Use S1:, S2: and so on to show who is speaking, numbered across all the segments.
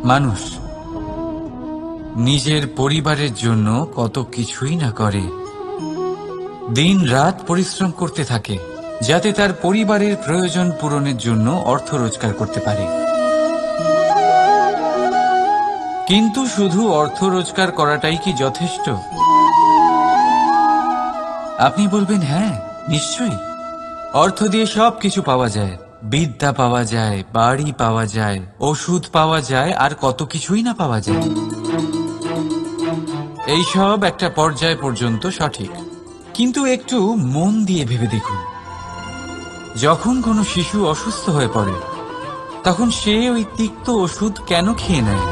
S1: মানুষ নিজের পরিবারের জন্য কত কিছুই না করে, দিন রাত পরিশ্রম করতে থাকে যাতে তার পরিবারের প্রয়োজন পূরণের জন্য অর্থ রোজগার করতে পারে। কিন্তু শুধু অর্থ রোজগার করাটাই কি যথেষ্ট? আপনি বলবেন হ্যাঁ, নিশ্চয়ই। অর্থ দিয়ে সব কিছু পাওয়া যায়, বিদ্যা পাওয়া যায়, বাড়ি পাওয়া যায়, ওষুধ পাওয়া যায়, আর কত কিছুই না পাওয়া যায়। এই সব একটা পর্যায় পর্যন্ত সঠিক, কিন্তু একটু মন দিয়ে ভেবে দেখুন, যখন কোনো শিশু অসুস্থ হয়ে পড়ে তখন সে ওই তিক্ত ওষুধ কেন খেয়ে নেয়?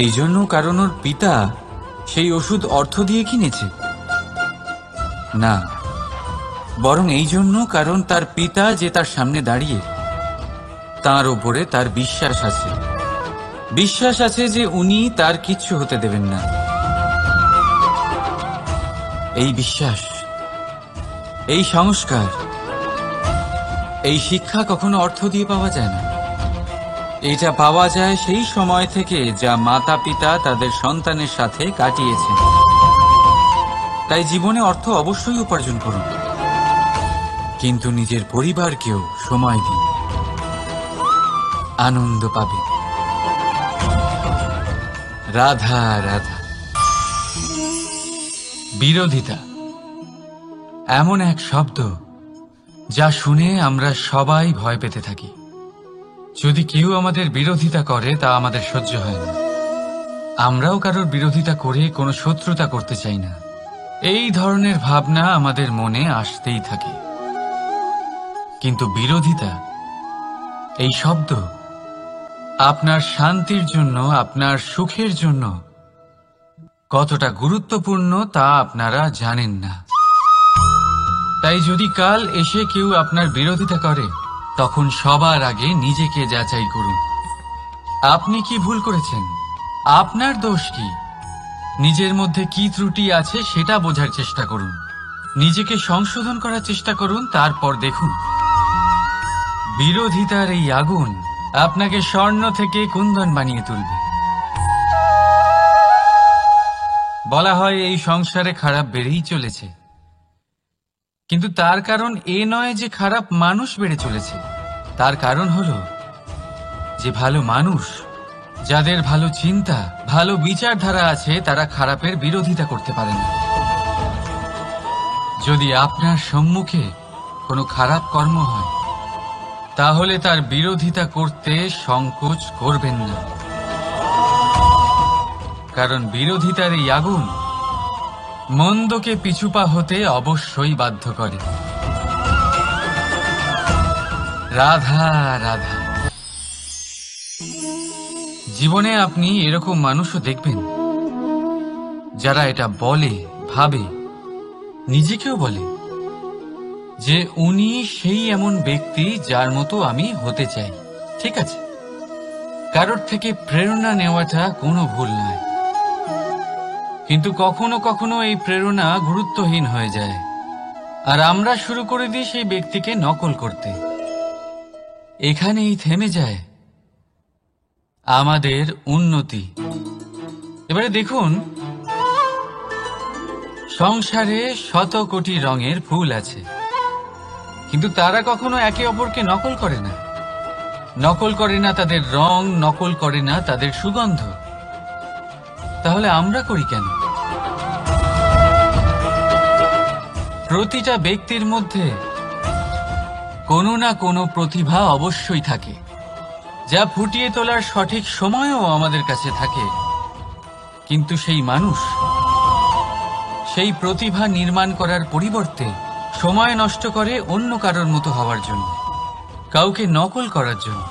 S1: এই জন্য কারণ ওর পিতা সেই ওষুধ অর্থ দিয়ে কিনেছে? না, বরং এই জন্য কারণ তার পিতা যে তার সামনে দাঁড়িয়ে, তার উপরে তার বিশ্বাস আছে। বিশ্বাস আছে যে উনি তার কিচ্ছু হতে দেবেন না। এই বিশ্বাস, এই সংস্কার, এই শিক্ষা কখনো অর্থ দিয়ে পাওয়া যায় না। এটা পাওয়া যায় সেই সময় থেকে যা মাতা পিতা তাদের সন্তানের সাথে কাটিয়েছেন। তাই জীবনে অর্থ অবশ্যই উপার্জন করুন, কিন্তু নিজের পরিবারকেও সময় দিন, আনন্দ পাবে। রাধা রাধা। বিরোধিতা এমন এক শব্দ যা শুনে আমরা সবাই ভয় পেতে থাকি। যদি কেউ আমাদের বিরোধিতা করে তা আমাদের সহ্য হয় না। আমরাও কারোর বিরোধিতা করে কোনো শত্রুতা করতে চাই না। এই ধরনের ভাবনা আমাদের মনে আসতেই থাকে। কিন্তু বিরোধিতা, এই শব্দ আপনার শান্তির জন্য, আপনার সুখের জন্য কতটা গুরুত্বপূর্ণ তা আপনারা জানেন না। তাই যদি কাল এসে কেউ আপনার বিরোধিতা করে, তখন সবার আগে নিজেকে যাচাই করুন। আপনি কি ভুল করেছেন? আপনার দোষ কি? নিজের মধ্যে কি ত্রুটি আছে সেটা বোঝার চেষ্টা করুন, নিজেকে সংশোধন করার চেষ্টা করুন। তারপর দেখুন, বিরোধিতার এই আগুন আপনাকে স্বর্ণ থেকে কুন্দন বানিয়ে তুলবে। বলা হয় এই সংসারে খারাপ বেড়েই চলেছে, কিন্তু তার কারণ এ নয় যে খারাপ মানুষ বেড়ে চলেছে। তার কারণ হলো যে ভালো মানুষ, যাদের ভালো চিন্তা, ভালো বিচারধারা আছে, তারা খারাপের বিরোধিতা করতে পারে না। যদি আপনার সম্মুখে কোনো খারাপ কর্ম হয়, তাহলে তার বিরোধিতা করতে সংকোচ করবেন না, কারণ বিরোধিতার এই আগুন মন্দকে পিছুপা হতে অবশ্যই বাধ্য করে। রাধা রাধা। জীবনে আপনি এরকম মানুষও দেখবেন যারা এটা বলে, ভাবে, নিজেকেও বলে যে উনি সেই এমন ব্যক্তি যার মতো আমি হতে চাই। ঠিক আছে, কারোর থেকে প্রেরণা নেওয়াটা কোনো ভুল নয়, কিন্তু কখনো কখনো এই প্রেরণা গুরুত্বহীন হয়ে যায় আর আমরা শুরু করে দিই সেই ব্যক্তিকে নকল করতে। এখানেই থেমে যায় আমাদের উন্নতি। এবারে দেখুন, সংসারে শত কোটি রঙের ফুল আছে, কিন্তু তারা কখনো একে অপরকে নকল করে না। নকল করে না তাদের রং, নকল করে না তাদের সুগন্ধ। তাহলে আমরা করি কেন? প্রতিটা ব্যক্তির মধ্যে কোনো না কোনো প্রতিভা অবশ্যই থাকে, যা ফুটিয়ে তোলার সঠিক সময়ও আমাদের কাছে থাকে। কিন্তু সেই মানুষ সেই প্রতিভা নির্মাণ করার পরিবর্তে সময় নষ্ট করে অন্য কারোর মতো হওয়ার জন্য, কাউকে নকল করার জন্য।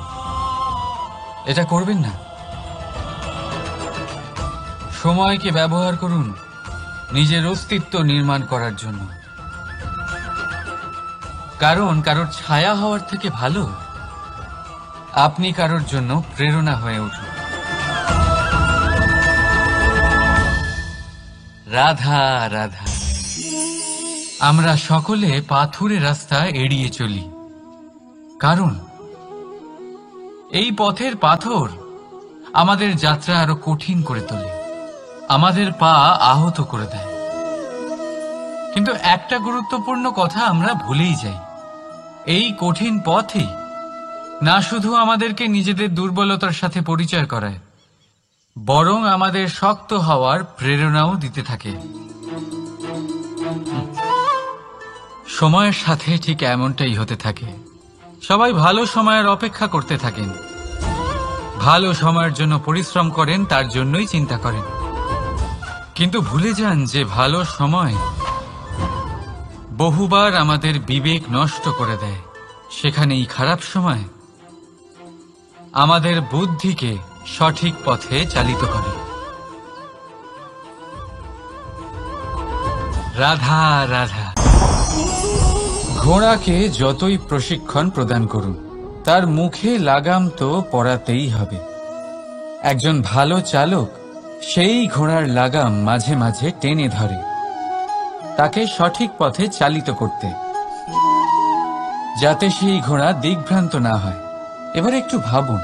S1: এটা করবেন না। সময়কে ব্যবহার করুন নিজের অস্তিত্ব নির্মাণ করার জন্য, কারণ কারোর ছায়া হওয়ার থেকে ভালো আপনি কারোর জন্য প্রেরণা হয়ে উঠুন। রাধা রাধা। আমরা সকলে পাথুরে রাস্তা এড়িয়ে চলি, কারণ এই পথের পাথর আমাদের যাত্রা আরো কঠিন করে তোলে, আমাদের পা আহত করে দেয়। কিন্তু একটা গুরুত্বপূর্ণ কথা আমরা ভুলেই যাই, এই কঠিন পথই না শুধু আমাদেরকে নিজেদের দুর্বলতার সাথে পরিচয় করায়, বরং আমাদের শক্ত হওয়ার প্রেরণাও দিতে থাকে। সময়ের সাথে ঠিক এমনটাই হতে থাকে। সবাই ভালো সময়ের অপেক্ষা করতে থাকেন, ভালো সময়ের জন্য পরিশ্রম করেন, তার জন্যই চিন্তা করেন, কিন্তু ভুলে যান যে ভালো সময় বহুবার আমাদের বিবেক নষ্ট করে দেয়। সেখানেই খারাপ সময় আমাদের বুদ্ধিকে সঠিক পথে চালিত করে। রাধা রাধা। ঘোড়াকে যতই প্রশিক্ষণ প্রদান করুন, তার মুখে লাগাম তো পরাতেই হবে। একজন ভালো চালক সেই ঘোড়ার লাগাম মাঝে মাঝে টেনে ধরে, তাকে সঠিক পথে চালিত করতে, যাতে সেই ঘোড়া দিগ্ভ্রান্ত না হয়। এবার একটু ভাবুন,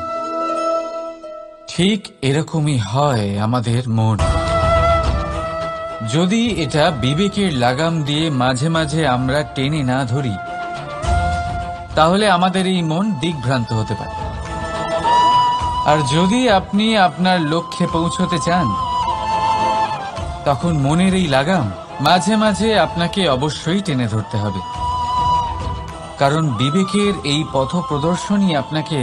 S1: ঠিক এরকমই হয় আমাদের মন। যদি এটা বিবেকের লাগাম দিয়ে মাঝে মাঝে আমরা টেনে না ধরি, তাহলে আমাদের এই মন দিগ্ভ্রান্ত হতে পারে। আর যদি আপনি আপনার লক্ষ্যে পৌঁছতে চান, তখন মনের এই লাগাম মাঝে মাঝে আপনাকে অবশ্যই টেনে ধরতে হবে, কারণ বিবেকের এই পথ প্রদর্শনই আপনাকে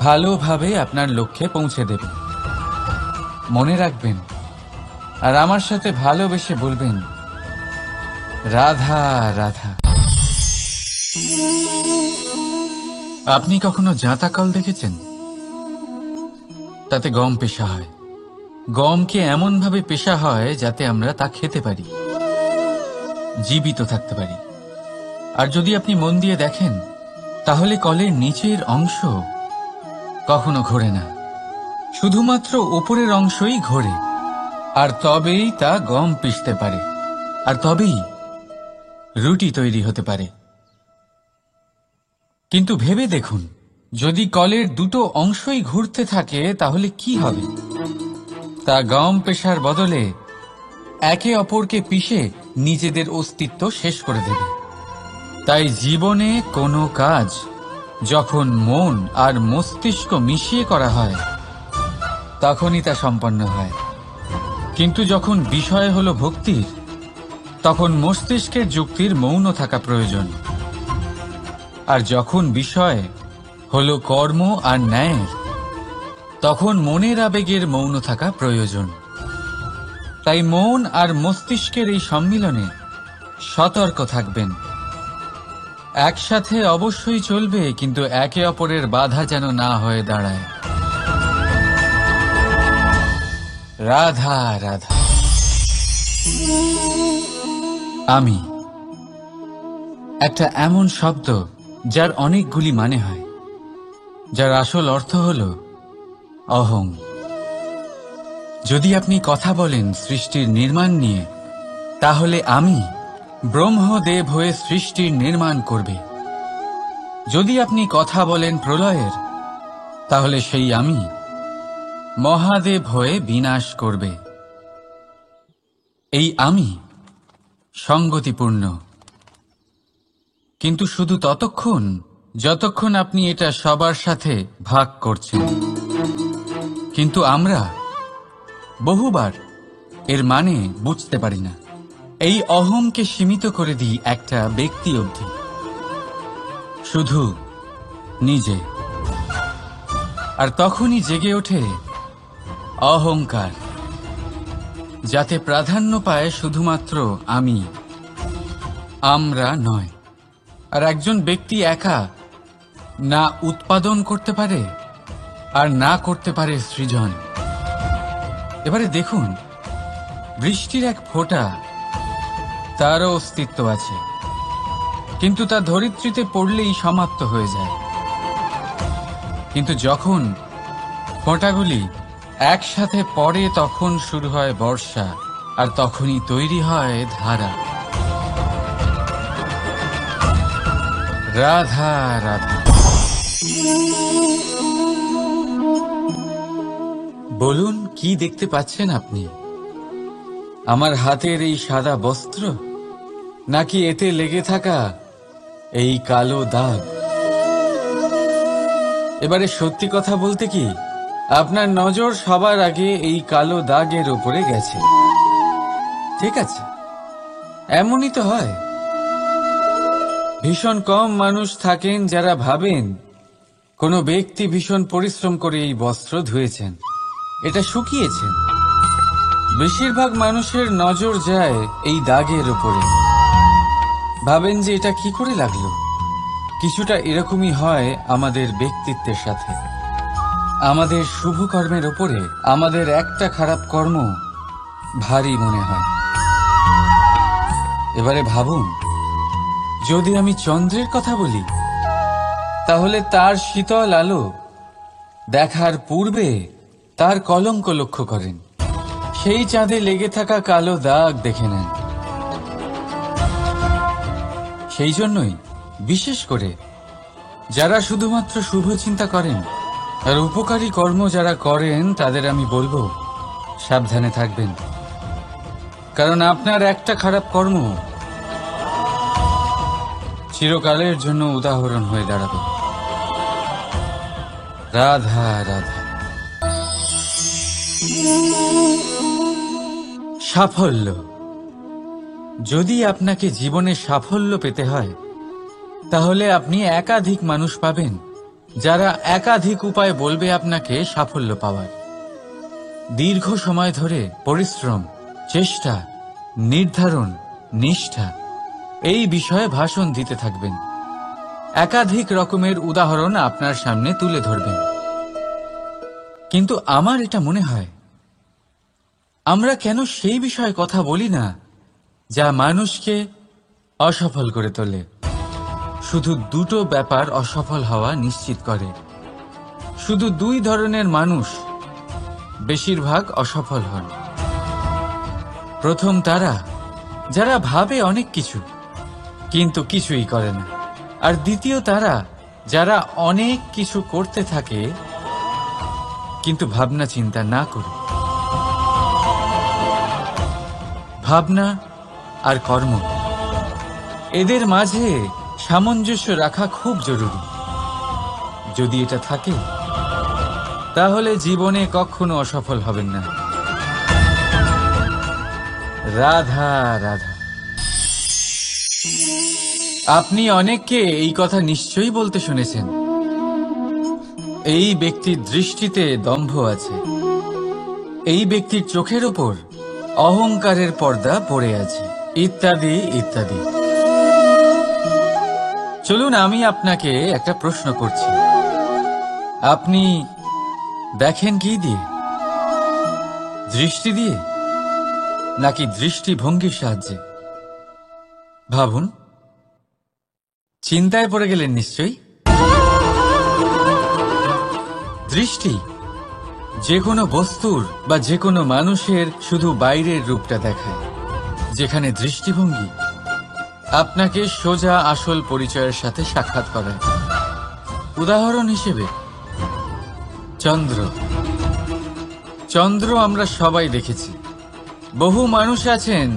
S1: ভালোভাবে আপনার লক্ষ্যে পৌঁছে দেবে। মনে রাখবেন, আর আমার সাথে ভালোবেসে বলবেন, রাধা রাধা। আপনি কখনো জাঁতা কল দেখেছেন? তাতে গম পেষা হয়। গমকে এমন ভাবে পেষা হয় যাতে আমরা তা খেতে পারি, জীবিত থাকতে পারি। আর যদি আপনি মন দিয়ে দেখেন, তাহলে কলের নিচের অংশ কখনো ঘোরে না, শুধুমাত্র উপরের অংশই ঘোরে। আর তবেই তা গম পিষতে পারে, আর তবেই রুটি তৈরি হতে পারে। কিন্তু ভেবে দেখুন, যদি কলের দুটো অংশই ঘুরতে থাকে, তাহলে কি হবে? তা গম পেশার বদলে একে অপরকে পিষে নিজেদের অস্তিত্ব শেষ করে দেবে। তাই জীবনে কোনো কাজ যখন মন আর মস্তিষ্ক মিশিয়ে করা হয়, তখনই তা সম্পন্ন হয়। কিন্তু যখন বিষয় হলো ভক্তির, তখন মস্তিষ্কের যুক্তির মৌন থাকা প্রয়োজন। আর যখন বিষয় হলো কর্ম আর ন্যায়ের, তখন মনের আবেগের মৌন থাকা প্রয়োজন। তাই মন আর মস্তিষ্কের এই সম্মিলনে সতর্ক থাকবেন। একসাথে অবশ্যই চলবে, কিন্তু একে অপরের বাধা যেন না হয়ে দাঁড়ায়। রাধা রাধা। আমি একটা এমন শব্দ যার অনেকগুলি মানে হয়, যার আসল অর্থ হল অহং। যদি আপনি কথা বলেন সৃষ্টির নির্মাণ নিয়ে, তাহলে আমি ব্রহ্মদেব হয়ে সৃষ্টির নির্মাণ করবে। যদি আপনি কথা বলেন প্রলয়ের, তাহলে সেই আমি মহাদেব হয়ে বিনাশ করবে। এই আমি সঙ্গতিপূর্ণ, কিন্তু শুধু ততক্ষণ যতক্ষণ আপনি এটা সবার সাথে ভাগ করছেন। কিন্তু আমরা বহুবার এর মানে বুঝতে পারি না। এই অহংকে সীমিত করে দিই একটা ব্যক্তি অবধি, শুধু নিজে। আর তখনই জেগে ওঠে অহংকার, যাতে প্রাধান্য পায় শুধুমাত্র আমি, আমরা নয়। আর একজন ব্যক্তি একা না উৎপাদন করতে পারে আর না করতে পারে সৃজন। এবারে দেখুন, বৃষ্টির এক ফোঁটা, তারও অস্তিত্ব আছে, কিন্তু তা ধরিত্রীতে পড়লেই সমাপ্ত হয়ে যায়। কিন্তু যখন ফোঁটাগুলি একসাথে পড়ে, তখন শুরু হয় বর্ষা, আর তখনই তৈরি হয় ধারা। রাধা রাধা। বলুন, কি দেখতে পাচ্ছেন আপনি? আমার হাতের এই সাদা বস্ত্র, নাকি এতে লেগে থাকা এই কালো দাগ? এবারে সত্যি কথা বলতে কি, আপনার নজর সবার আগে এই কালো দাগের উপরে গেছে। ঠিক আছে, এমনই তো হয়। ভীষণ কম মানুষ থাকেন যারা ভাবেন কোনো ব্যক্তি ভীষণ পরিশ্রম করে এই বস্ত্র ধুয়েছেন, এটা শুকিয়েছেন। বেশিরভাগ মানুষের নজর যায় এই দাগের উপরে, ভাবেন যে এটা কি করে লাগলো। কিছুটা এরকমই হয় আমাদের ব্যক্তিত্বের সাথে। আমাদের শুভ কর্মের উপরে আমাদের একটা খারাপ কর্ম ভারী মনে হয়। এবারে ভাবুন, যদি আমি চন্দ্রের কথা বলি, তাহলে তার শীতল আলো দেখার পূর্বে তার কলঙ্ক লক্ষ্য করেন, সেই চাঁদে লেগে থাকা কালো দাগ দেখে নেন। সেই জন্যই বিশেষ করে যারা শুধুমাত্র শুভ চিন্তা করেন আর উপকারী কর্ম যারা করেন, তাদের আমি বলবো সাবধানে থাকবেন। কারণ আপনার একটা খারাপ কর্ম চিরকালের জন্য উদাহরণ হয়ে দাঁড়াবে। রাধা রাধা। সাফল্য। যদি আপনাকে জীবনে সাফল্য পেতে হয়, তাহলে আপনি একাধিক মানুষ পাবেন যারা একাধিক উপায় বলবে আপনাকে সাফল্য পাওয়ার। দীর্ঘ সময় ধরে পরিশ্রম, চেষ্টা, নির্ধারণ, নিষ্ঠা এই বিষয়ে ভাষণ দিতে থাকবেন। একাধিক রকমের উদাহরণ আপনার সামনে তুলে ধরবেন। কিন্তু আমার এটা মনে হয়, আমরা কেন সেই বিষয়ে কথা বলি না যা মানুষকে অসফল করে তোলে? শুধু দুটো ব্যাপার অসফল হওয়া নিশ্চিত করে। শুধু দুই ধরনের মানুষ বেশিরভাগ অসফল হন। প্রথম তারা যারা ভাবে অনেক কিছু কিন্তু কিছুই করে না। আর দ্বিতীয় তারা যারা অনেক কিছু করতে থাকে কিন্তু ভাবনা চিন্তা না করে। ভাবনা আর কর্ম, এদের মাঝে সামঞ্জস্য রাখা খুব জরুরি। যদি এটা থাকে, তাহলে জীবনে কখনো অসফল হবেন না। রাধা রাধা। আপনি অনেককে এই কথা নিশ্চয়ই বলতে শুনেছেন, এই ব্যক্তির দৃষ্টিতে দম্ভ আছে, এই ব্যক্তির চোখের ওপর অহংকারের পর্দা পড়ে আছে, ইত্যাদি ইত্যাদি। চলুন, আমি আপনাকে একটা প্রশ্ন করছি। আপনি দেখেন কি দিয়ে? দৃষ্টি দিয়ে নাকি দৃষ্টিভঙ্গির সাহায্যে? ভাবুন। চিন্তায় পড়ে গেলেন নিশ্চয়ই। দৃষ্টি যে কোনো বস্তুর বা যে কোনো মানুষের শুধু বাইরের রূপটা দেখায়, যেখানে দৃষ্টিভঙ্গি আপনাকে সোজা আসল পরিচয়ের সাথে সাক্ষাৎ করায়। উদাহরণ হিসেবে চন্দ্র। চন্দ্র আমরা সবাই দেখেছি। বহু মানুষ আছেন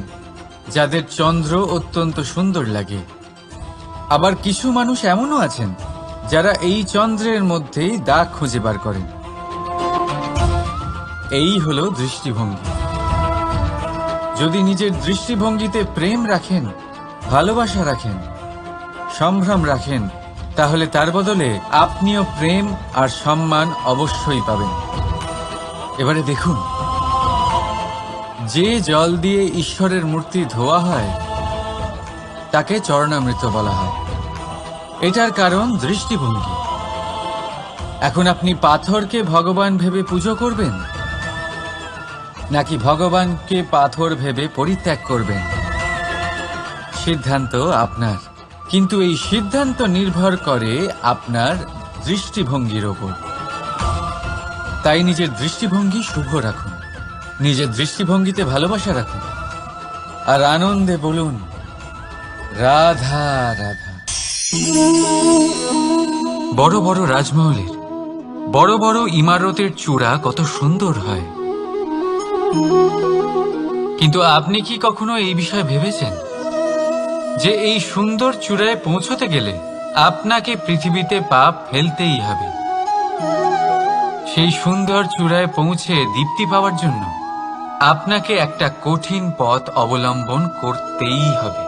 S1: যাদের চন্দ্র অত্যন্ত সুন্দর লাগে। আবার কিছু মানুষ এমনও আছেন যারা এই চন্দ্রের মধ্যেই দাগ খুঁজে বার করেন। এই হলো দৃষ্টিভঙ্গি। যদি নিজের দৃষ্টিভঙ্গিতে প্রেম রাখেন, ভালোবাসা রাখেন, সম্ভ্রম রাখেন, তাহলে তার বদলে আপনিও প্রেম আর সম্মান অবশ্যই পাবেন। এবারে দেখুন, যে জল দিয়ে ঈশ্বরের মূর্তি ধোয়া হয় তাকে চরণামৃত বলা হয়। এটার কারণ দৃষ্টিভঙ্গি। এখন আপনি পাথরকে ভগবান ভেবে পুজো করবেন নাকি ভগবানকে পাথর ভেবে পরিত্যাগ করবেন? সিদ্ধান্ত আপনার, কিন্তু এই সিদ্ধান্ত নির্ভর করে আপনার দৃষ্টিভঙ্গির ওপর। তাই নিজের দৃষ্টিভঙ্গি শুভ রাখুন, নিজের দৃষ্টিভঙ্গিতে ভালোবাসা রাখুন, আর আনন্দে বলুন রাধা রাধা। বড় বড় রাজমহলের বড় বড় ইমারতের চূড়া কত সুন্দর হয়, কিন্তু আপনি কি কখনো এই বিষয়ে ভেবেছেন যে এই সুন্দর চূড়ায় পৌঁছতে গেলে আপনাকে পৃথিবীতে পা ফেলতেই হবে? সেই সুন্দর চূড়ায় পৌঁছে দীপ্তি পাওয়ার জন্য আপনাকে একটা কঠিন পথ অবলম্বন করতেই হবে।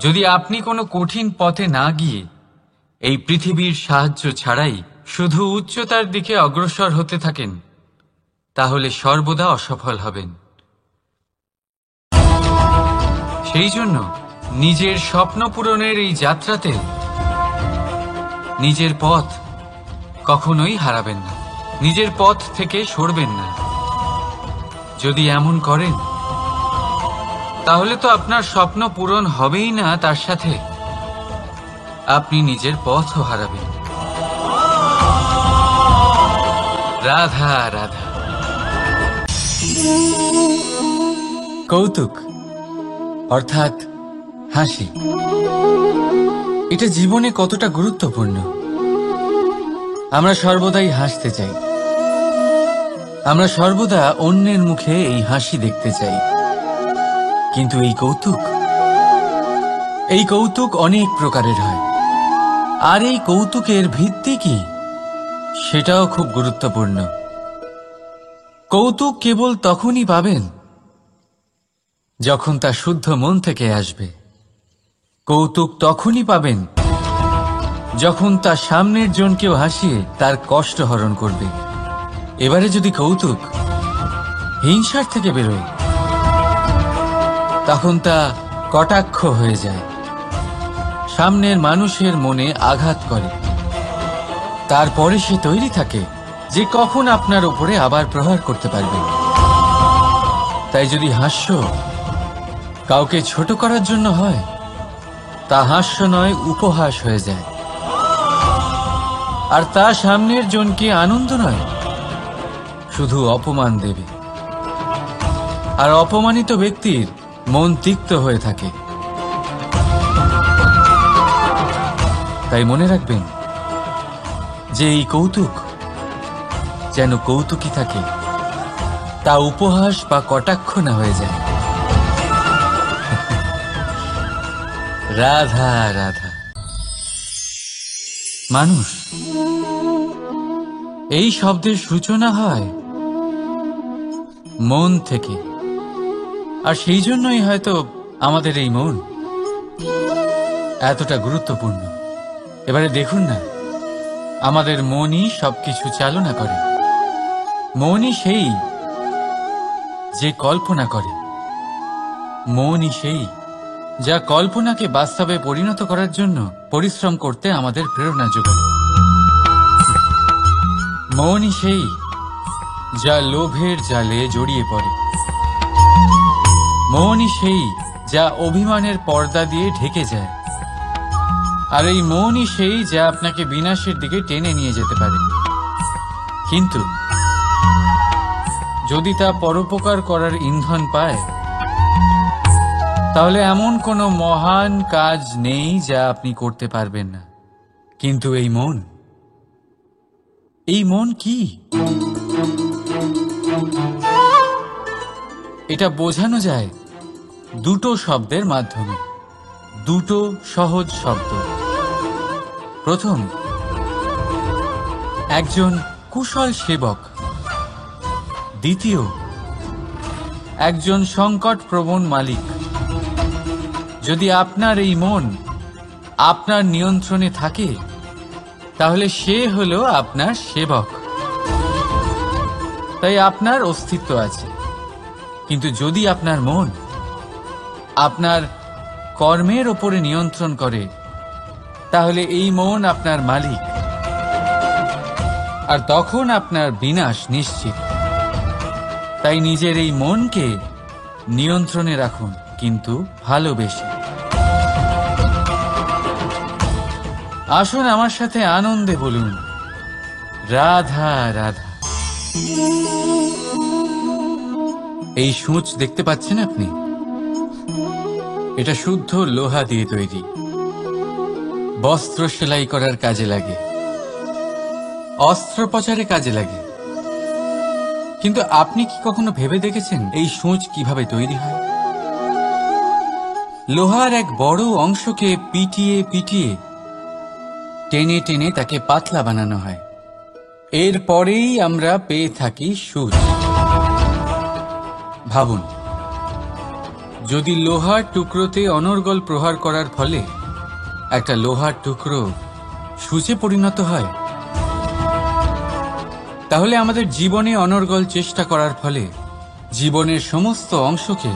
S1: যদি আপনি কোনো কঠিন পথে না গিয়ে এই পৃথিবীর সাহায্য ছাড়াই শুধু উচ্চতার দিকে অগ্রসর হতে থাকেন, তাহলে সর্বদা অসফল হবেন। সেই জন্য নিজের স্বপ্ন পূরণের এই যাত্রাতে নিজের পথ কখনোই হারাবেন না, নিজের পথ থেকে সরবেন না। যদি এমন করেন তাহলে তো আপনার স্বপ্ন পূরণ হবেই না, তার সাথে আপনি নিজের পথও হারাবেন। রাধা রাধা। কৌতুক অর্থাৎ হাসি, এটা জীবনে কতটা গুরুত্বপূর্ণ। আমরা সর্বদাই হাসতে চাই, আমরা সর্বদা অন্যের মুখে এই হাসি দেখতে চাই। কিন্তু এই কৌতুক অনেক প্রকারের হয়, আর এই কৌতুকের ভিত্তি কি সেটাও খুব গুরুত্বপূর্ণ। কৌতুক কেবল তখনই পাবেন যখন তা শুদ্ধ মন থেকে আসবে। কৌতুক তখনই পাবেন যখন তা সামনের জনকেও হাসিয়ে তার কষ্ট হরণ করবে। এবারে যদি কৌতুক হিংসার থেকে বেরোয়, তখন তা কটাক্ষ হয়ে যায়, সামনের মানুষের মনে আঘাত করে। তারপরে সে তৈরি থাকে যে কখন আপনার উপরে আবার প্রহার করতে পারবে। তাই যদি হাস্য কাউকে ছোট করার জন্য হয়, তা হাস্য নয়, উপহাস হয়ে যায়। আর তা সামনের জনকে আনন্দ নয়, শুধু অপমান দেবে। আর অপমানিত ব্যক্তির মন তিক্ত হয়ে থাকে। তাই মনে রাখবেন যে এই কৌতুক যেন কৌতুকই থাকে, তা উপহাস বা কটাক্ষ না হয়ে যায়। রাধা রাধা। মানুষ এই শব্দের সূচনা হয় মন থেকে, আর সেই জন্যই হয়তো আমাদের এই মন এতটা গুরুত্বপূর্ণ। এবারে দেখুন না, আমাদের মনই সবকিছু চালনা করে। মনই সেই যে কল্পনা করে, মনই সেই যা কল্পনাকে বাস্তবে পরিণত করার জন্য পরিশ্রম করতে আমাদের প্রেরণা যোগায়। মনই সেই যা লোভের জালে জড়িয়ে পড়ে। মনই সেই যা অভিমানের পর্দা দিয়ে ঢেকে যায়। আর এই মনই সেই যা আপনাকে বিনাশের দিকে টেনে নিয়ে যেতে পারে। কিন্তু যদি তা পরোপকার করার ইন্ধন পায়, তাহলে এমন কোনো মহান কাজ নেই যা আপনি করতে পারবেন না। কিন্তু এই মন কি? এটা বোঝানো যায় দুটো শব্দের মাধ্যমে, দুটো সহজ শব্দ। প্রথম, একজন কুশল সেবক। দ্বিতীয়, একজন সংকটপ্রবণ মালিক। যদি আপনার এই মন আপনার নিয়ন্ত্রণে থাকে, তাহলে সে হলো আপনার সেবক। তাই আপনার অস্তিত্ব আছে। কিন্তু যদি আপনার মন আপনার কর্মের ওপরে নিয়ন্ত্রণ করে, তাহলে এই মন আপনার মালিক, আর তখন আপনার বিনাশ নিশ্চিত। তাই নিজের এই মনকে নিয়ন্ত্রণে রাখুন, কিন্তু ভালোবেসে। আসুন আমার সাথে আনন্দে বলুন, রাধা রাধা। এই সূঁচ দেখতে পাচ্ছেন আপনি? এটা শুদ্ধ লোহা দিয়ে তৈরি, বস্ত্র সেলাই করার কাজে লাগে। অস্ত্রোপচারে কাজে লাগে। কিন্তু আপনি কি কখনো ভেবে দেখেছেন এই সূঁচ কিভাবে তৈরি হয়? লোহার এক বড় অংশকে পিটিয়ে পিটিয়ে টেনে টেনে তাকে পাতলা বানানো হয়। এরপরেই আমরা পেয়ে থাকি সূঁচ। ভাবুন, যদি লোহার টুকরোতে অনর্গল প্রহার করার ফলে একটা লোহার টুকরো সূঁচে পরিণত হয়, তাহলে আমাদের জীবনে অনর্গল চেষ্টা করার ফলে জীবনের সমস্ত অংশকে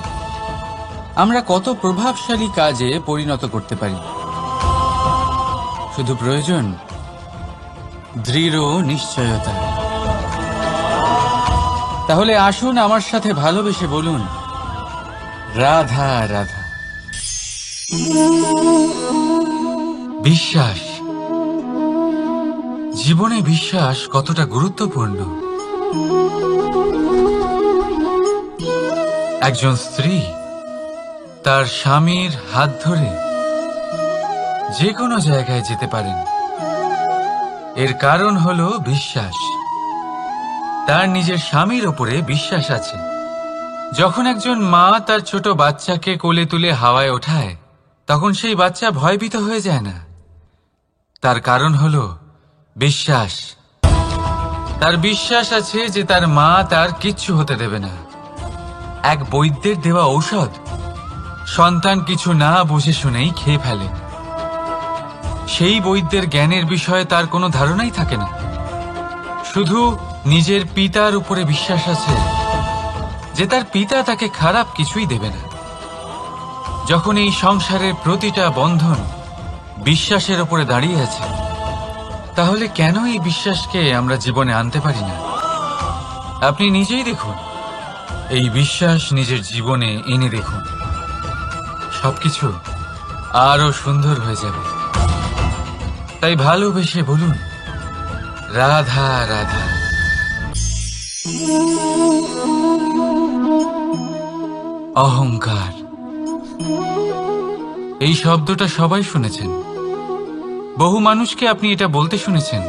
S1: আমরা কত প্রভাবশালী কাজে পরিণত করতে পারি। শুধু প্রয়োজন দৃঢ় নিশ্চয়তা। তাহলে আসুন আমার সাথে ভালোবেসে বলুন, রাধা রাধা। বিশ্বাস, জীবনে বিশ্বাস কতটা গুরুত্বপূর্ণ। একজন স্ত্রী তার স্বামীর হাত ধরে যে কোনো জায়গায় যেতে পারেন, এর কারণ হলো বিশ্বাস। তার নিজের স্বামীর ওপরে বিশ্বাস আছে। যখন একজন মা তার ছোট বাচ্চাকে কোলে তুলে হাওয়ায় ওঠায়, তখন সেই বাচ্চা ভয়ভীত হয়ে যায় না। তার কারণ হলো বিশ্বাস। তার বিশ্বাস আছে যে তার মা তার কিচ্ছু হতে দেবে না। এক বৈদ্যের দেওয়া ঔষধ সন্তান কিছু না বুঝে শুনেই খেয়ে ফেলে। সেই বৈদ্যের জ্ঞানের বিষয়ে তার কোনো ধারণাই থাকে না। শুধু নিজের পিতার উপরে বিশ্বাস আছে যে তার পিতা তাকে খারাপ কিছুই দেবে না। যখন এই সংসারের প্রতিটা বন্ধন বিশ্বাসের উপরে দাঁড়িয়ে আছে, তাহলে কেন এই বিশ্বাসকে আমরা জীবনে আনতে পারি না? আপনি নিজেই দেখুন, এই বিশ্বাস নিজের জীবনে এনে দেখুন, সবকিছু আরো সুন্দর হয়ে যাবে। তাই ভালোবেসে বলুন, রাধা রাধা। অহংকার, এই শব্দটা সবাই শুনেছেন। বহু মানুষকে আপনি এটা বলতে শুনেছেন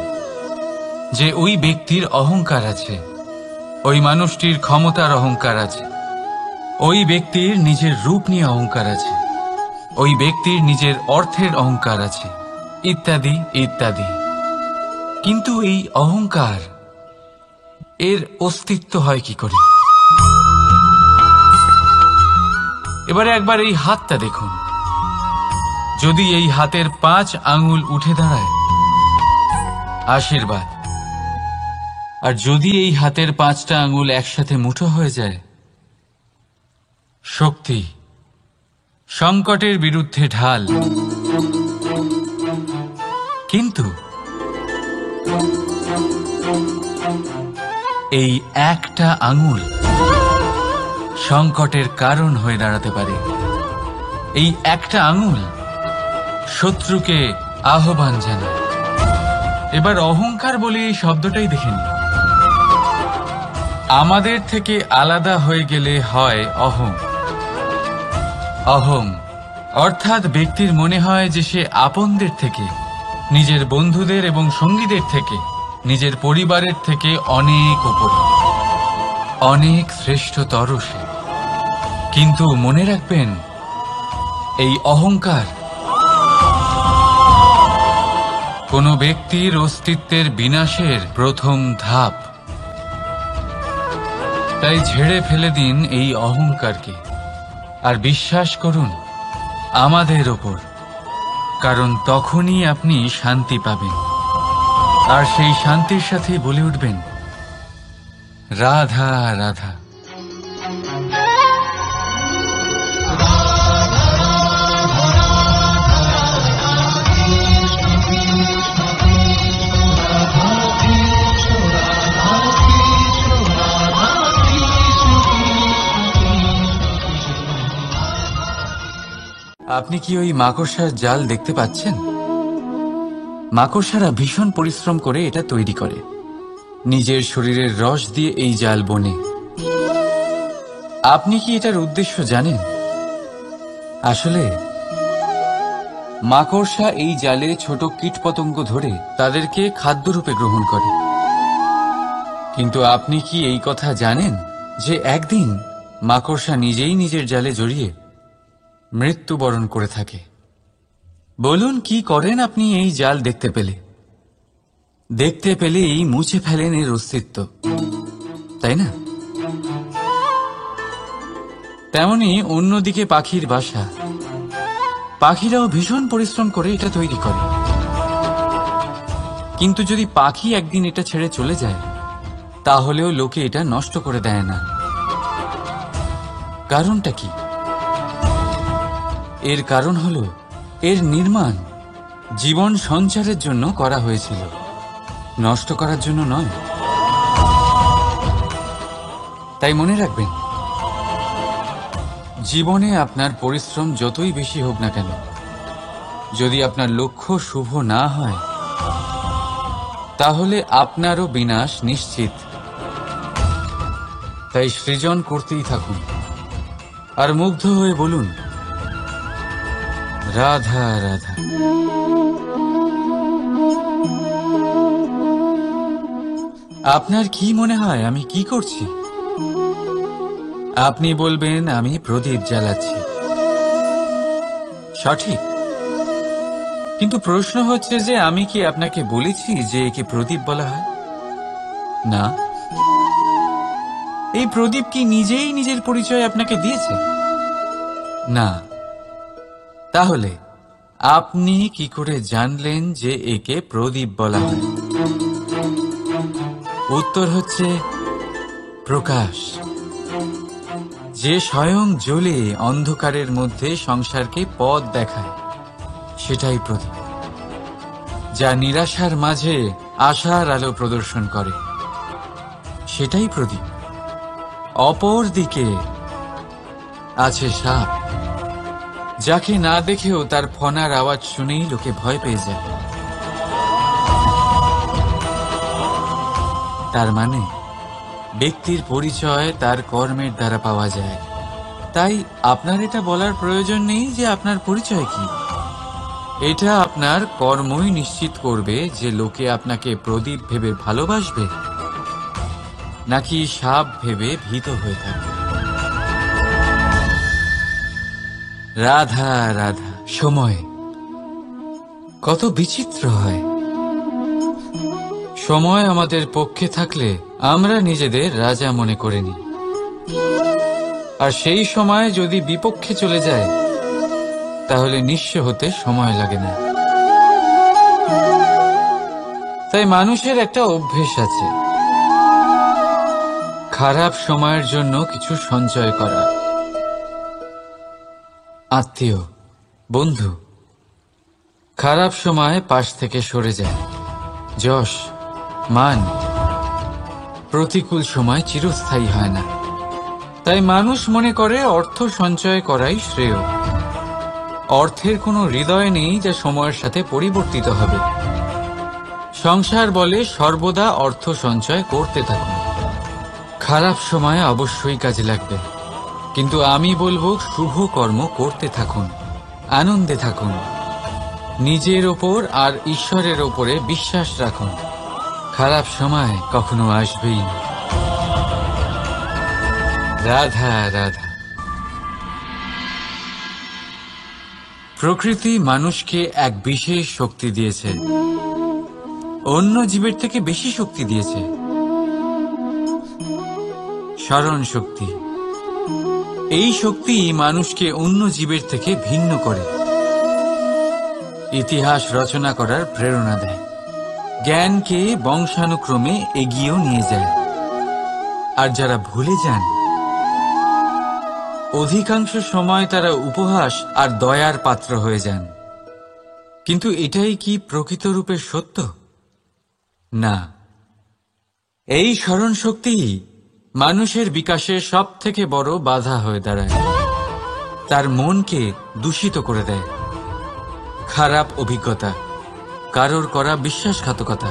S1: যে ওই ব্যক্তির অহংকার আছে, ওই মানুষটির ক্ষমতার অহংকার আছে, ওই ব্যক্তির নিজের রূপ নিয়ে অহংকার আছে, ওই ব্যক্তির নিজের অর্থের অহংকার আছে, ইত্যাদি ইত্যাদি। কিন্তু এই অহংকার, এর অস্তিত্ব হয় কি করে? এবারে একবার এই হাতটা দেখুন। যদি এই হাতের 5 আঙ্গুল উঠে দাঁড়ায়, আশীর্বাদ। আর যদি এই হাতের 5টা আঙ্গুল একসাথে মুঠো হয়ে যায়, শক্তি, সংকটের বিরুদ্ধে ঢাল। কিন্তু এই একটা আঙ্গুল সংকটের কারণ হয়ে দাঁড়াতে পারে। এই একটা আঙ্গুল শত্রুকে আহ্বান জানায়। এবার অহংকার বলে এই শব্দটাই দেখে নিন। আমাদের থেকে আলাদা হয়ে গেলে হয় অহং। অহং অর্থাৎ ব্যক্তির মনে হয় যে সে আপনদের থেকে, নিজের বন্ধুদের এবং সঙ্গীদের থেকে, নিজের পরিবারের থেকে অনেক উপরে, অনেক শ্রেষ্ঠতর সে। কিন্তু মনে রাখবেন, এই অহংকার কোনো ব্যক্তির অস্তিত্বের বিনাশের প্রথম ধাপ। তাই ঝেড়ে ফেলে দিন এই অহংকারকে, আর বিশ্বাস করুন আমাদের ওপর, কারণ তখনই আপনি শান্তি পাবেন। আর সেই শান্তির সাথে বলে উঠবেন, রাধা রাধা। আপনি কি ওই মাকড়সার জাল দেখতে পাচ্ছেন? মাকড়সারা ভীষণ পরিশ্রম করে এটা তৈরি করে। নিজের শরীরের রস দিয়ে এই জাল বোনে। আপনি কি এটার উদ্দেশ্য জানেন? আসলে মাকড়সা এই জালে ছোট কীটপতঙ্গ ধরে তাদেরকে খাদ্যরূপে গ্রহণ করে। কিন্তু আপনি কি এই কথা জানেন যে একদিন মাকড়সা নিজেই নিজের জালে জড়িয়ে মৃত্যুবরণ করে থাকে? বলুন, কি করেন আপনি এই জাল দেখতে পেলেই মুছে ফেলেন এর অস্তিত্ব, তাই না? তেমনি অন্যদিকে পাখির বাসা, পাখিরাও ভীষণ পরিশ্রম করে এটা তৈরি করে। কিন্তু যদি পাখি একদিন এটা ছেড়ে চলে যায়, তাহলেও লোকে এটা নষ্ট করে দেয় না। কারণটা কি? এর কারণ হলো এর নির্মাণ জীবন সঞ্চারের জন্য করা হয়েছিল, নষ্ট করার জন্য নয়। তাই মনে রাখবেন, জীবনে আপনার পরিশ্রম যতই বেশি হোক না কেন, যদি আপনার লক্ষ্য শুভ না হয়, তাহলে আপনারও বিনাশ নিশ্চিত। তাই সৃজন করতেই থাকুন আর মুগ্ধ হয়ে বলুন, রাধা রাধা। আপনার কি মনে হয় আমি কি করছি? আপনি বলবেন আমি প্রদীপ জ্বালাচ্ছি। সঠিক, কিন্তু প্রশ্ন হচ্ছে যে আমি কি আপনাকে বলেছি যে একে প্রদীপ বলা হয়? না। এই প্রদীপ কি নিজেই নিজের পরিচয় আপনাকে দিয়েছে? না। তাহলে আপনি কি করে জানলেন যে একে প্রদীপ বলা হয়? উত্তর হচ্ছে প্রকাশ, যে স্বয়ং জ্বলে অন্ধকারের মধ্যে সংসারকে পথ দেখায়, সেটাই প্রদীপ। যা নিরাশার মাঝে আশার আলো প্রদর্শন করে, সেটাই প্রদীপ। অপর দিকে আছে সাপ, যাকে না দেখেও তার ফনার আওয়াজ শুনেই লোকে ভয় পেয়ে যায়। তার মানে ব্যক্তির পরিচয় তার কর্মের দ্বারা পাওয়া যায়। তাই আপনার এটা বলার প্রয়োজন নেই যে আপনার পরিচয় কি। এটা আপনার কর্মই নিশ্চিত করবে যে লোকে আপনাকে প্রদীপ ভেবে ভালোবাসবে নাকি সাপ ভেবে ভীত হয়ে থাকবে। রাধা রাধা। সময় কত বিচিত্র হয়। সময় আমাদের পক্ষে থাকলে আমরা নিজেদের রাজা মনে করে নিই, আর সেই সময় যদি বিপক্ষে চলে যায়, তাহলে নিঃস্ব হতে সময় লাগে না। তাই মানুষের একটা অভ্যেস আছে, খারাপ সময়ের জন্য কিছু সঞ্চয় করা। আত্মীয়, বন্ধু খারাপ সময় পাশ থেকে সরে যায়। যশ, মান প্রতিকূল সময় চিরস্থায়ী হয় না। তাই মানুষ মনে করে অর্থ সঞ্চয় করাই শ্রেয়। অর্থের কোনো হৃদয় নেই যা সময়ের সাথে পরিবর্তিত হবে। সংসার বলে সর্বদা অর্থ সঞ্চয় করতে থাকুন। খারাপ সময় অবশ্যই কাজে লাগবে, কিন্তু আমি বলবো শুভ কর্ম করতে থাকুন, আনন্দে থাকুন, নিজের ওপর আর ঈশ্বরের ওপরে বিশ্বাস রাখুন। খারাপ সময় কখনো আসবেই না। রাধা রাধা। প্রকৃতি মানুষকে এক বিশেষ শক্তি দিয়েছে, অন্য জীবের থেকে বেশি শক্তি দিয়েছে। স্মরণ শক্তি। এই শক্তি মানুষকে অন্য জীবের থেকে ভিন্ন করে, ইতিহাস রচনা করার প্রেরণা দেয়, জ্ঞানকে বংশানুক্রমে এগিয়েও নিয়ে যায়। আর যারা ভুলে যান, অধিকাংশ সময় তারা উপহাস আর দয়ার পাত্র হয়ে যান। কিন্তু এটাই কি প্রকৃত রূপে সত্য? না। এই স্মরণ শক্তি মানুষের বিকাশের সব থেকে বড় বাধা হয়ে দাঁড়ায়। তার মনকে দূষিত করে দেয়। খারাপ অভিজ্ঞতা, কারোর করা বিশ্বাসঘাতকতা,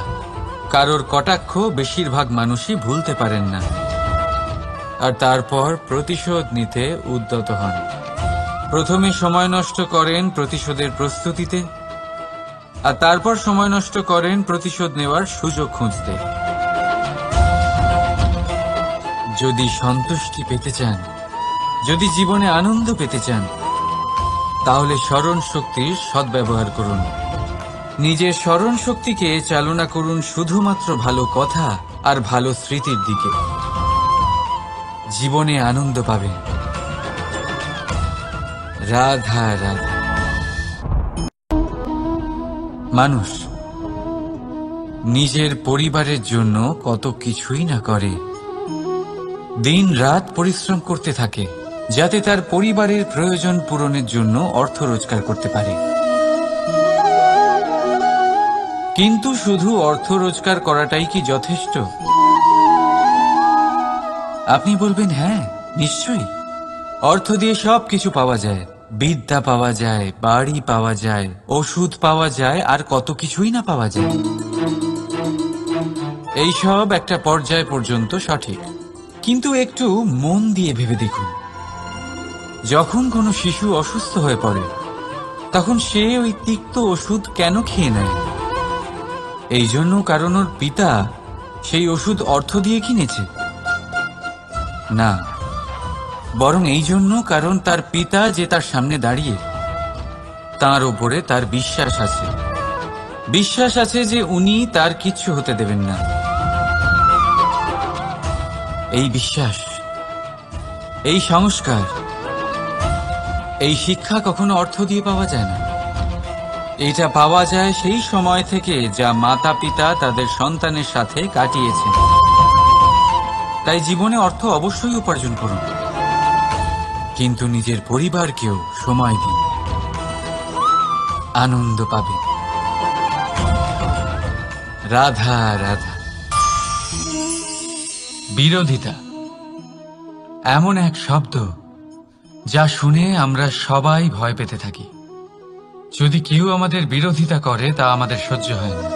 S1: কারোর কটাক্ষ বেশিরভাগ মানুষই ভুলতে পারেন না, আর তারপর প্রতিশোধ নিতে উদ্যত হন। প্রথমে সময় নষ্ট করেন প্রতিশোধের প্রস্তুতিতে, আর তারপর সময় নষ্ট করেন প্রতিশোধ নেওয়ার সুযোগ খুঁজতে। যদি সন্তুষ্টি পেতে চান, যদি জীবনে আনন্দ পেতে চান, তাহলে স্মরণ শক্তির সদ্ব্যবহার করুন। নিজের স্মরণ শক্তিকে চালনা করুন শুধুমাত্র ভালো কথা আর ভালো স্মৃতির দিকে। জীবনে আনন্দ পাবেন। রাধা রাধা। মানুষ নিজের পরিবারের জন্য কত কিছুই না করে, দিন রাত পরিশ্রম করতে থাকে যাতে তার পরিবারের প্রয়োজন পূরণের জন্য অর্থ রোজগার করতে পারে। কিন্তু শুধু অর্থ রোজগার করাটাই কি যথেষ্ট? আপনি বলবেন, হ্যাঁ নিশ্চয়ই, অর্থ দিয়ে সবকিছু পাওয়া যায়, বিদ্যা পাওয়া যায়, বাড়ি পাওয়া যায়, ওষুধ পাওয়া যায়, আর কত কিছুই না পাওয়া যায়। এইসব একটা পর্যায় পর্যন্ত সঠিক, কিন্তু একটু মন দিয়ে ভেবে দেখুন, যখন কোনো শিশু অসুস্থ হয়ে পড়ে তখন সে ওই তিক্ত ওষুধ কেন খেয়ে নেয়? এই জন্য কারণ ওর পিতা সেই ওষুধ অর্থ দিয়ে কিনেছে? না, বরং এই জন্য কারণ তার পিতা যে তার সামনে দাঁড়িয়ে, তার ওপরে তার বিশ্বাস আছে। বিশ্বাস আছে যে উনি তার কিচ্ছু হতে দেবেন না। এই বিশ্বাস, এই সংস্কার, এই শিক্ষা কখনো অর্থ দিয়ে পাওয়া যায় না। এটা পাওয়া যায় সেই সময় থেকে যা মাতা পিতা তাদের সন্তানের সাথে কাটিয়েছেন। তাই জীবনে অর্থ অবশ্যই উপার্জন করুন, কিন্তু নিজের পরিবারকেও সময় দিন, আনন্দ পাবেন। রাধা রাধা। বিরোধিতা এমন এক শব্দ যা শুনে আমরা সবাই ভয় পেতে থাকি। যদি কেউ আমাদের বিরোধিতা করে তা আমাদের সহ্য হয় না।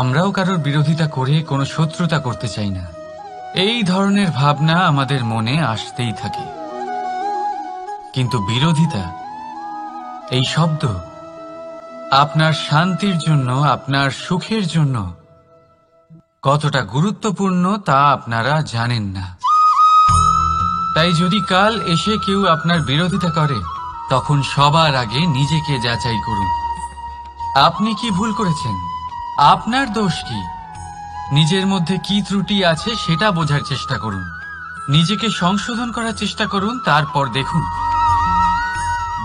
S1: আমরাও কারোর বিরোধিতা করে কোনো শত্রুতা করতে চাই না। এই ধরনের ভাবনা আমাদের মনে আসতেই থাকে। কিন্তু বিরোধিতা, এই শব্দ আপনার শান্তির জন্য, আপনার সুখের জন্য কতটা গুরুত্বপূর্ণ তা আপনারা জানেন না। তাই যদি কাল এসে কেউ আপনার বিরোধিতা করে, তখন সবার আগে নিজেকে যাচাই করুন। আপনি কি ভুল করেছেন? আপনার দোষ কি? নিজের মধ্যে কি ত্রুটি আছে সেটা বোঝার চেষ্টা করুন। নিজেকে সংশোধন করার চেষ্টা করুন, তারপর দেখুন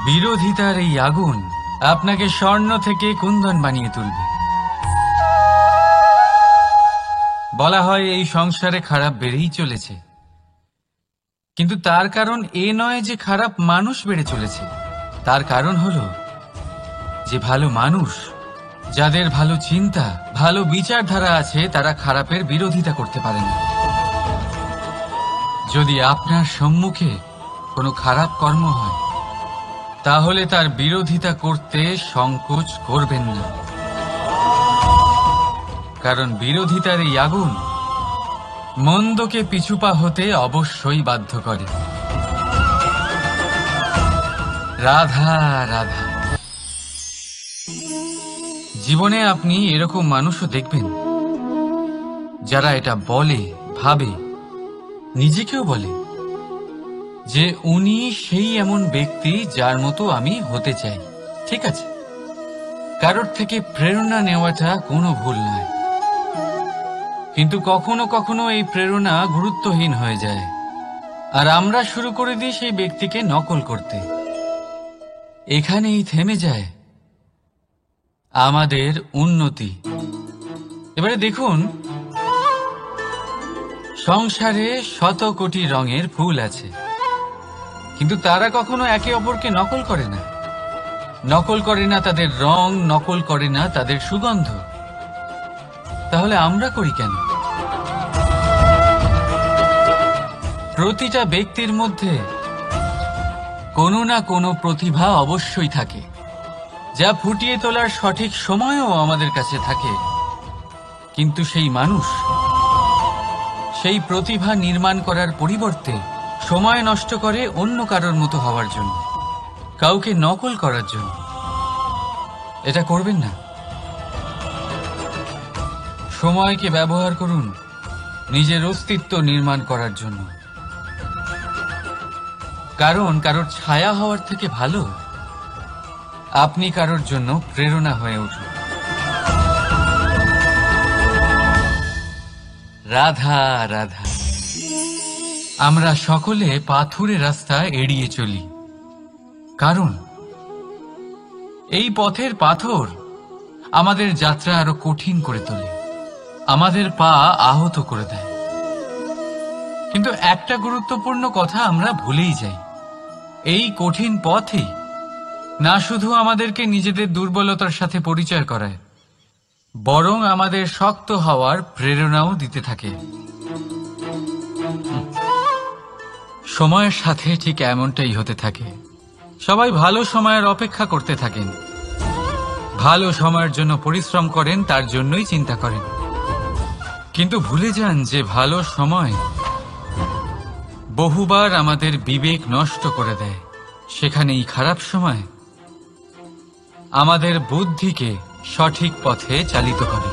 S1: বিরোধিতার এই আগুন আপনাকে স্বর্ণ থেকে কুন্দন বানিয়ে তুলবে। বলা হয় এই সংসারে খারাপ বেড়েই চলেছে, কিন্তু তার কারণ এ নয় যে খারাপ মানুষ বেড়ে চলেছে। তার কারণ হলো যে ভালো মানুষ, যাদের ভালো চিন্তা, ভালো বিচারধারা আছে, তারা খারাপের বিরোধিতা করতে পারে না। যদি আপনার সম্মুখে কোনো খারাপ কর্ম হয়, তাহলে তার বিরোধিতা করতে সংকোচ করবেন না, কারণ বিরোধিতার এই আগুন মন্দকে পিছুপা হতে অবশ্যই বাধ্য করে। রাধা রাধা। জীবনে আপনি এরকম মানুষও দেখবেন যারা এটা বলে, ভাবে, নিজেকেও বলে যে উনি সেই এমন ব্যক্তি যার মতো আমি হতে চাই। ঠিক আছে, কারোর থেকে প্রেরণা নেওয়াটা কোনো ভুল নয়, কিন্তু কখনো কখনো এই প্রেরণা গুরুত্বহীন হয়ে যায় আর আমরা শুরু করে দিই সেই ব্যক্তিকে নকল করতে। এখানেই থেমে যায় আমাদের উন্নতি। এবারে দেখুন, সংসারে শত কোটি রঙের ফুল আছে, কিন্তু তারা কখনো একে অপরকে নকল করে না। নকল করে না তাদের রং, নকল করে না তাদের সুগন্ধ। তাহলে আমরা করি কেন? প্রতিটা ব্যক্তির মধ্যে কোনো না কোনো প্রতিভা অবশ্যই থাকে, যা ফুটিয়ে তোলার সঠিক সময়ও আমাদের কাছে থাকে। কিন্তু সেই মানুষ সেই প্রতিভা নির্মাণ করার পরিবর্তে সময় নষ্ট করে অন্য কারোর মতো হওয়ার জন্য, কাউকে নকল করার জন্য। এটা করবেন না। সময়কে ব্যবহার করুন নিজের অস্তিত্ব নির্মাণ করার জন্য। কারণ কারোর ছায়া হওয়ার থেকে ভালো আপনি কারোর জন্য প্রেরণা হয়ে উঠুন। রাধা রাধা। আমরা সকলে পাথুরে রাস্তা এড়িয়ে চলি, কারণ এই পথের পাথর আমাদের যাত্রা আরো কঠিন করে তোলে, আমাদের পা আহত করে দেয়। কিন্তু একটা গুরুত্বপূর্ণ কথা আমরা ভুলেই যাই, এই কঠিন পথই না শুধু আমাদেরকে নিজেদের দুর্বলতার সাথে পরিচয় করায়, বরং আমাদের শক্ত হওয়ার প্রেরণাও দিতে থাকে। সময়ের সাথে ঠিক এমনটাই হতে থাকে। সবাই ভালো সময়ের অপেক্ষা করতে থাকেন, ভালো সময়ের জন্য পরিশ্রম করেন, তার জন্যই চিন্তা করেন, কিন্তু ভুলে যান যে ভালো সময় বহুবার আমাদের বিবেক নষ্ট করে দেয়। সেখানেই খারাপ সময় আমাদের বুদ্ধিকে সঠিক পথে চালিত করে।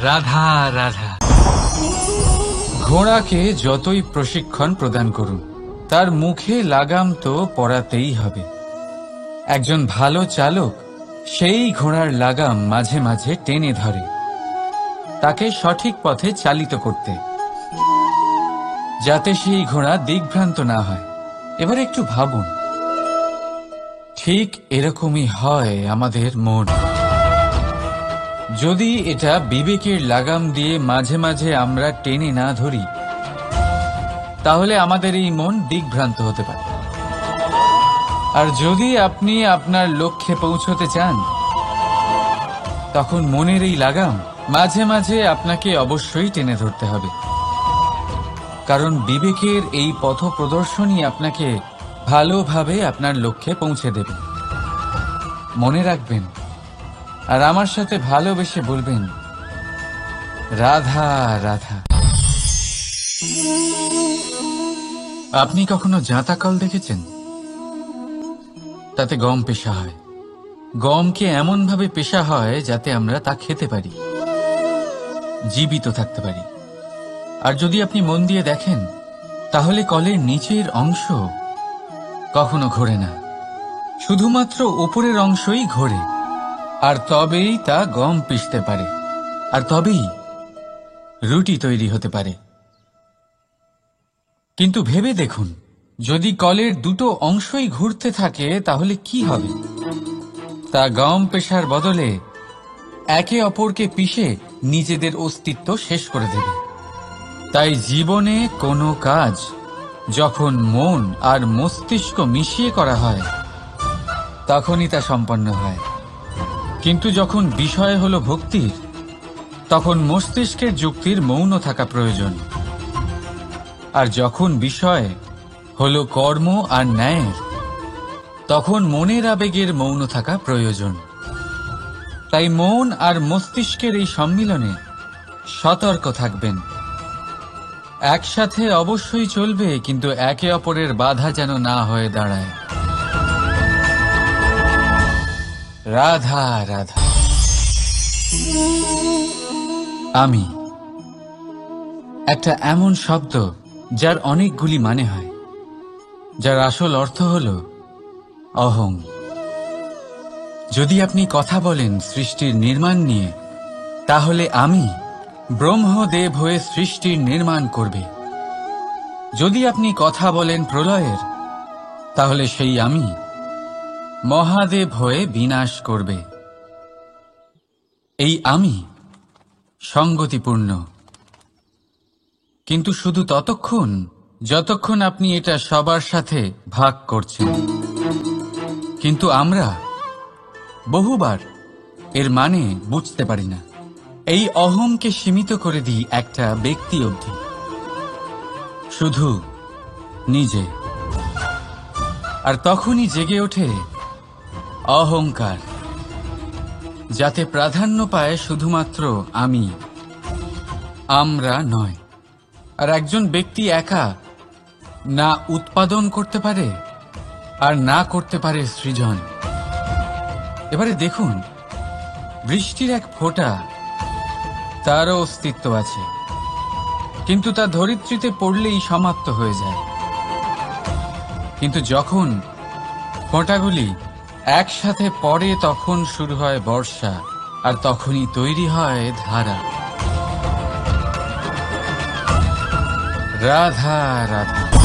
S1: রাধা রাধা। ঘোড়াকে যতই প্রশিক্ষণ প্রদান করুন, তার মুখে লাগাম তো পরাতেই হবে। একজন ভালো চালক সেই ঘোড়ার লাগাম মাঝে মাঝে টেনে ধরে, তাকে সঠিক পথে চালিত করতে, যাতে সেই ঘোড়া দিগ্ভ্রান্ত না হয়। এবার একটু ভাবুন, ঠিক এরকমই হয় আমাদের মন। যদি এটা বিবেকের লাগাম দিয়ে মাঝে মাঝে আমরা টেনে না ধরি, তাহলে আমাদের এই মন দিগ্ভ্রান্ত হতে পারে। আর যদি আপনি আপনার লক্ষ্যে পৌঁছতে চান, তখন মনের এই লাগাম মাঝে মাঝে আপনাকে অবশ্যই টেনে ধরতে হবে, কারণ বিবেকের এই পথ প্রদর্শনই আপনাকে ভালোভাবে আপনার লক্ষ্যে পৌঁছে দেবে। মনে রাখবেন আর আমার সাথে ভালোবেসে বলবেন, রাধা রাধা। আপনি কখনো জাঁতা কল দেখেছেন? তাতে গম পেষা হয়। গমকে এমন ভাবে পেষা হয় যাতে আমরা তা খেতে পারি, জীবিত থাকতে পারি। আর যদি আপনি মন দিয়ে দেখেন, তাহলে কলের নিচের অংশ কখনো ঘোরে না, শুধুমাত্র উপরের অংশই ঘোরে। আর তবেই তা গম পিষতে পারে, আর তবেই রুটি তৈরি হতে পারে। কিন্তু ভেবে দেখুন, যদি কলের দুটো অংশই ঘুরতে থাকে, তাহলে কি হবে? তা গম পেশার বদলে একে অপরকে পিষে নিজেদের অস্তিত্ব শেষ করে দেবে। তাই জীবনে কোনো কাজ যখন মন আর মস্তিষ্ক মিশিয়ে করা হয়, তখনই তা সম্পন্ন হয়। কিন্তু যখন বিষয় হলো ভক্তির, তখন মস্তিষ্কের যুক্তির মৌন থাকা প্রয়োজন। আর যখন বিষয় হলো কর্ম আর ন্যায়ের, তখন মনের আবেগের মৌন থাকা প্রয়োজন। তাই মন আর মস্তিষ্কের এই সম্মিলনে সতর্ক থাকবেন। একসাথে অবশ্যই চলবে, কিন্তু একে অপরের বাধা যেন না হয়ে দাঁড়ায়। রাধা রাধা। আমি একটা এমন শব্দ যার অনেকগুলি মানে হয়, যার আসল অর্থ হল অহং। যদি আপনি কথা বলেন সৃষ্টির নির্মাণ নিয়ে, তাহলে আমি ব্রহ্মদেব হয়ে সৃষ্টির নির্মাণ করবে। যদি আপনি কথা বলেন প্রলয়ের, তাহলে সেই আমি মহাদেব হয়ে বিনাশ করবে। এই আমি সঙ্গতিপূর্ণ, কিন্তু শুধু ততক্ষণ যতক্ষণ আপনি এটা সবার সাথে ভাগ করছেন। কিন্তু আমরা বহুবার এর মানে বুঝতে পারি না। এই অহংকে সীমিত করে দিই একটা ব্যক্তি অবধি, শুধু নিজে। আর তখনই জেগে ওঠে অহংকার, যাতে প্রাধান্য পায় শুধুমাত্র আমি, আমরা নয়। আর একজন ব্যক্তি একা না উৎপাদন করতে পারে আর না করতে পারে সৃজন। এবারে দেখুন, বৃষ্টির এক ফোঁটা তারও অস্তিত্ব আছে, কিন্তু তা ধরিত্রীতে পড়লেই সমাপ্ত হয়ে যায়। কিন্তু যখন ফোঁটাগুলি একসাথে পড়ে তখন শুরু হয় বর্ষা, আর তখনই তৈরি হয় ধারা। রাধা রাধা।